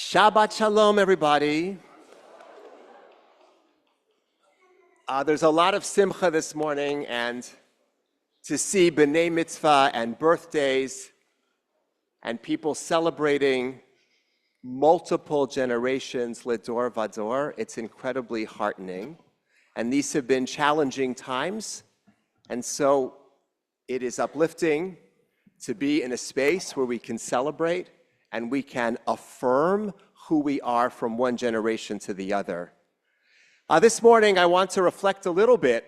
Shabbat Shalom, everybody. There's a lot of simcha this morning, and to see B'nai Mitzvah and birthdays and people celebrating multiple generations, Lidor Vador, it's incredibly heartening. And these have been challenging times, and so it is uplifting to be in a space where we can celebrate and we can affirm who we are from one generation to the other. This morning, I want to reflect a little bit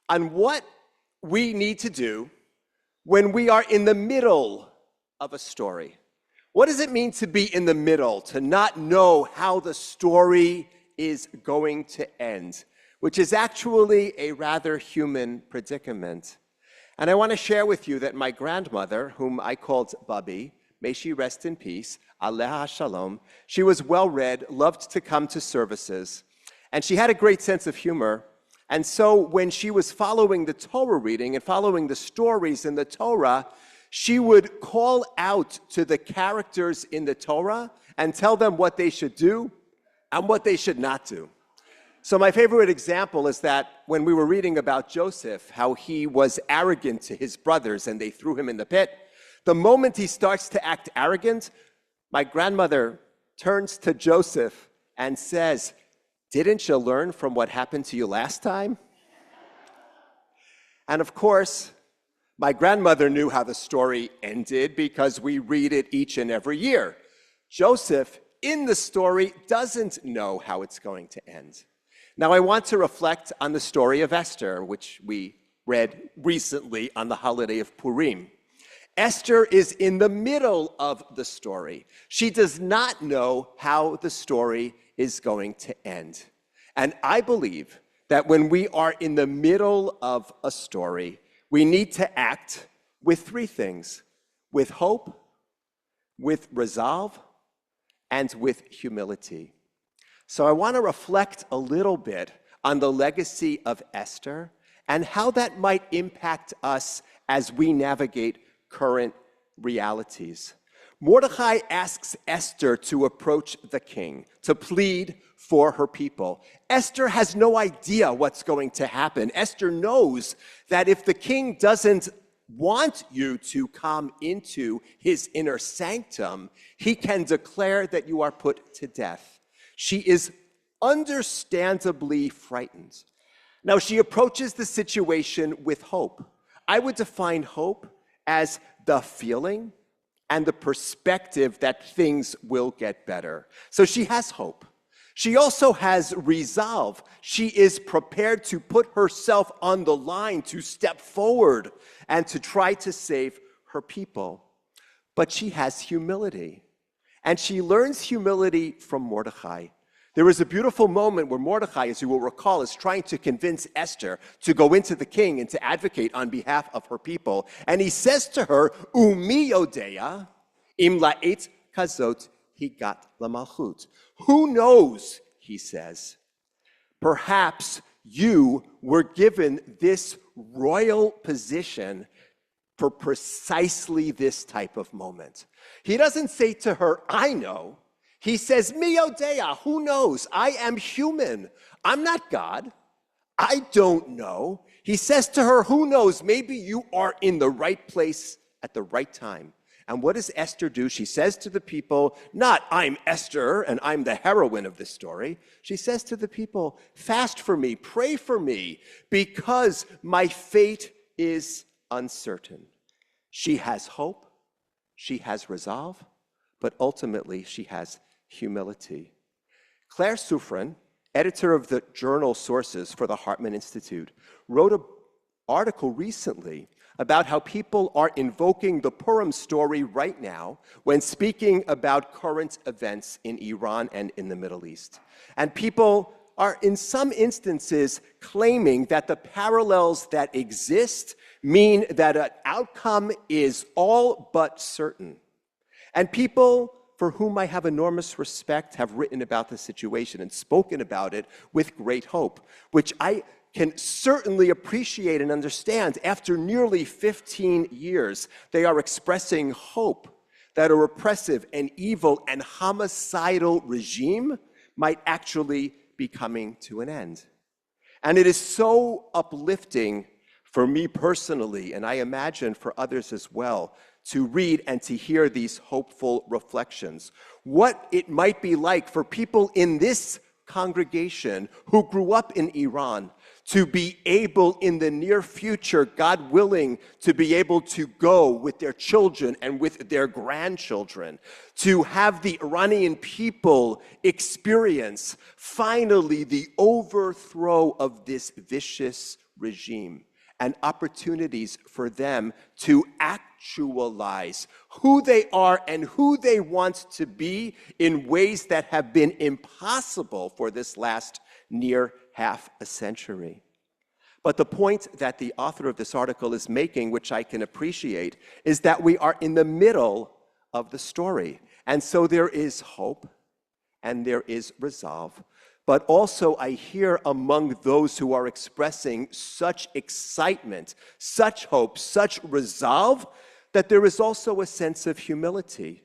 on what we need to do when we are in the middle of a story. What does it mean to be in the middle, to not know how the story is going to end, which is actually a rather human predicament. And I want to share with you that my grandmother, whom I called Rabbi, may she rest in peace, Aleha Shalom, she was well-read, loved to come to services, and she had a great sense of humor. And so when she was following the Torah reading and following the stories in the Torah, she would call out to the characters in the Torah and tell them what they should do and what they should not do. So my favorite example is that when we were reading about Joseph, how he was arrogant to his brothers and they threw him in the pit, the moment he starts to act arrogant, my grandmother turns to Joseph and says, "Didn't you learn from what happened to you last time?" And of course, my grandmother knew how the story ended because we read it each and every year. Joseph, in the story, doesn't know how it's going to end. Now, I want to reflect on the story of Esther, which we read recently on the holiday of Purim. Esther is in the middle of the story. She does not know how the story is going to end. And I believe that when we are in the middle of a story, we need to act with three things: with hope, with resolve, and with humility. So I want to reflect a little bit on the legacy of Esther and how that might impact us as we navigate current realities. Mordecai asks Esther to approach the king, to plead for her people. Esther has no idea what's going to happen. Esther knows that if the king doesn't want you to come into his inner sanctum, he can declare that you are put to death. She is understandably frightened. Now, she approaches the situation with hope. I would define hope as the feeling and the perspective that things will get better. So she has hope. She also has resolve. She is prepared to put herself on the line, to step forward and to try to save her people. But she has humility. And she learns humility from Mordecai. There is a beautiful moment where Mordecai, as you will recall, is trying to convince Esther to go into the king and to advocate on behalf of her people. And he says to her, "Umi yodea im la'et kazot higat lamalchut." Who knows, he says, perhaps you were given this royal position for precisely this type of moment. He doesn't say to her, "I know." He says, "Mi yodea," who knows? I am human. I'm not God. I don't know. He says to her, "Who knows? Maybe you are in the right place at the right time." And what does Esther do? She says to the people, not "I'm Esther and I'm the heroine of this story." She says to the people, "Fast for me, pray for me, because my fate is uncertain." She has hope, she has resolve, but ultimately she has humility. Claire Soufran, editor of the journal Sources for the Hartman Institute, wrote an article recently about how people are invoking the Purim story right now when speaking about current events in Iran and in the Middle East. And people are, in some instances, claiming that the parallels that exist mean that an outcome is all but certain. And people for whom I have enormous respect have written about the situation and spoken about it with great hope, which I can certainly appreciate and understand. After nearly 15 years, they are expressing hope that a repressive and evil and homicidal regime might actually be coming to an end. And it is so uplifting for me personally, and I imagine for others as well, to read and to hear these hopeful reflections. What it might be like for people in this congregation who grew up in Iran to be able in the near future, God willing, to be able to go with their children and with their grandchildren, to have the Iranian people experience finally the overthrow of this vicious regime and opportunities for them to actualize who they are and who they want to be in ways that have been impossible for this last near half a century. But the point that the author of this article is making, which I can appreciate, is that we are in the middle of the story. And so there is hope and there is resolve. But also I hear among those who are expressing such excitement, such hope, such resolve, that there is also a sense of humility.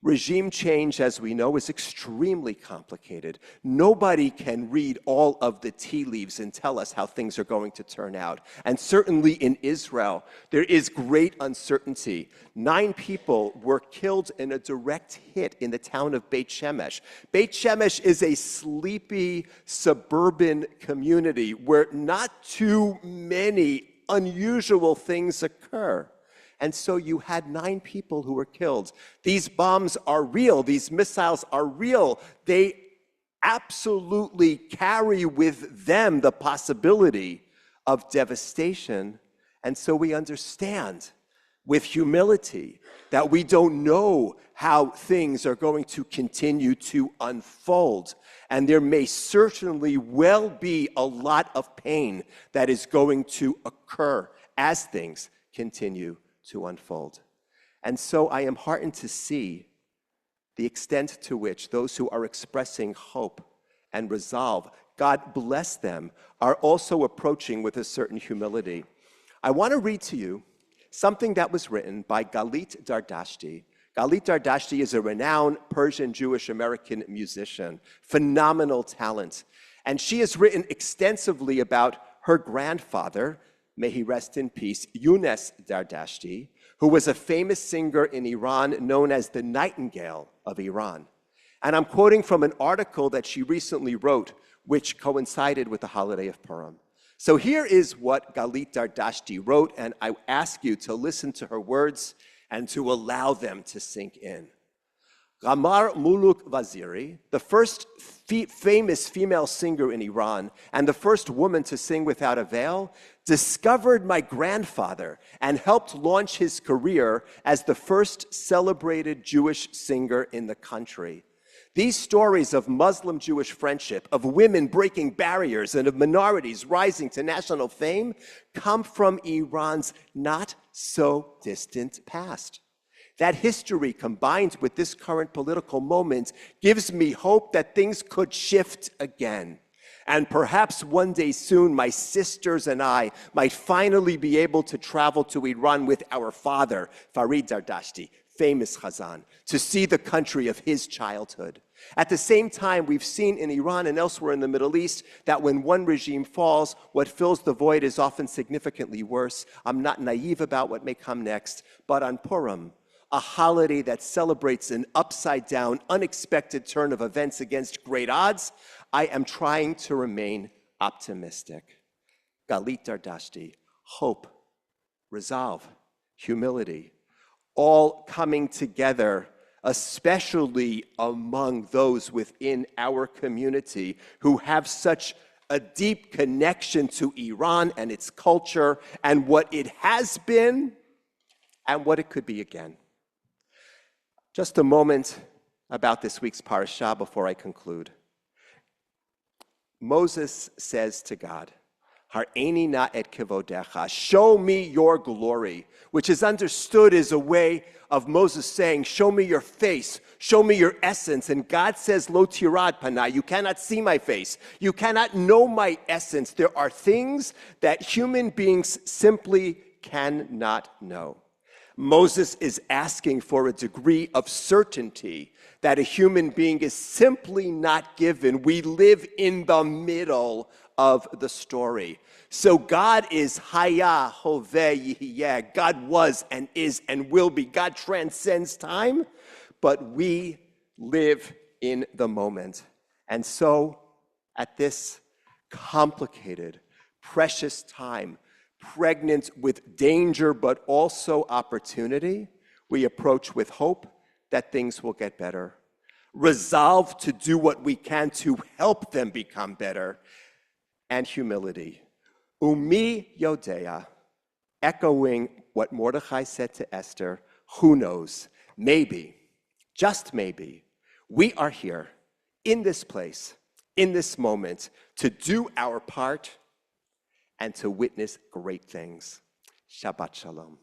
Regime change, as we know, is extremely complicated. Nobody can read all of the tea leaves and tell us how things are going to turn out. And certainly in Israel, there is great uncertainty. 9 people were killed in a direct hit in the town of Beit Shemesh. Beit Shemesh is a sleepy suburban community where not too many unusual things occur. And so you had 9 people who were killed. These bombs are real. These missiles are real. They absolutely carry with them the possibility of devastation. And so we understand with humility that we don't know how things are going to continue to unfold. And there may certainly well be a lot of pain that is going to occur as things continue to unfold. And so I am heartened to see the extent to which those who are expressing hope and resolve, God bless them, are also approaching with a certain humility. I want to read to you something that was written by Galit Dardashti. Galit Dardashti is a renowned Persian Jewish American musician, phenomenal talent. And she has written extensively about her grandfather, may he rest in peace, Younes Dardashti, who was a famous singer in Iran known as the Nightingale of Iran. And I'm quoting from an article that she recently wrote, which coincided with the holiday of Purim. So here is what Galit Dardashti wrote, and I ask you to listen to her words and to allow them to sink in. Gamar Muluk Vaziri, the first famous female singer in Iran and the first woman to sing without a veil, discovered my grandfather and helped launch his career as the first celebrated Jewish singer in the country. These stories of Muslim-Jewish friendship, of women breaking barriers, and of minorities rising to national fame come from Iran's not-so-distant past. That history, combined with this current political moment, gives me hope that things could shift again. And perhaps one day soon, my sisters and I might finally be able to travel to Iran with our father, Farid Dardashti, famous Chazan, to see the country of his childhood. At the same time, we've seen in Iran and elsewhere in the Middle East that when one regime falls, what fills the void is often significantly worse. I'm not naive about what may come next, but on Purim, a holiday that celebrates an upside-down, unexpected turn of events against great odds, I am trying to remain optimistic. Galit Dardashti, hope, resolve, humility, all coming together, especially among those within our community who have such a deep connection to Iran and its culture and what it has been and what it could be again. Just a moment about this week's parashah before I conclude. Moses says to God, Har'eni na et kivodecha, show me your glory, which is understood as a way of Moses saying, show me your face, show me your essence. And God says, Lo tirad panai, you cannot see my face, you cannot know my essence. There are things that human beings simply cannot know. Moses is asking for a degree of certainty that a human being is simply not given. We live in the middle of the story. So God is Haya, Hoveh, Yihiyeh. God was and is and will be. God transcends time, but we live in the moment. And so at this complicated, precious time, pregnant with danger but also opportunity, we approach with hope that things will get better. Resolve to do what we can to help them become better, and humility. Umi Yodea, echoing what Mordechai said to Esther, who knows, maybe, just maybe, we are here in this place, in this moment, to do our part and to witness great things. Shabbat Shalom.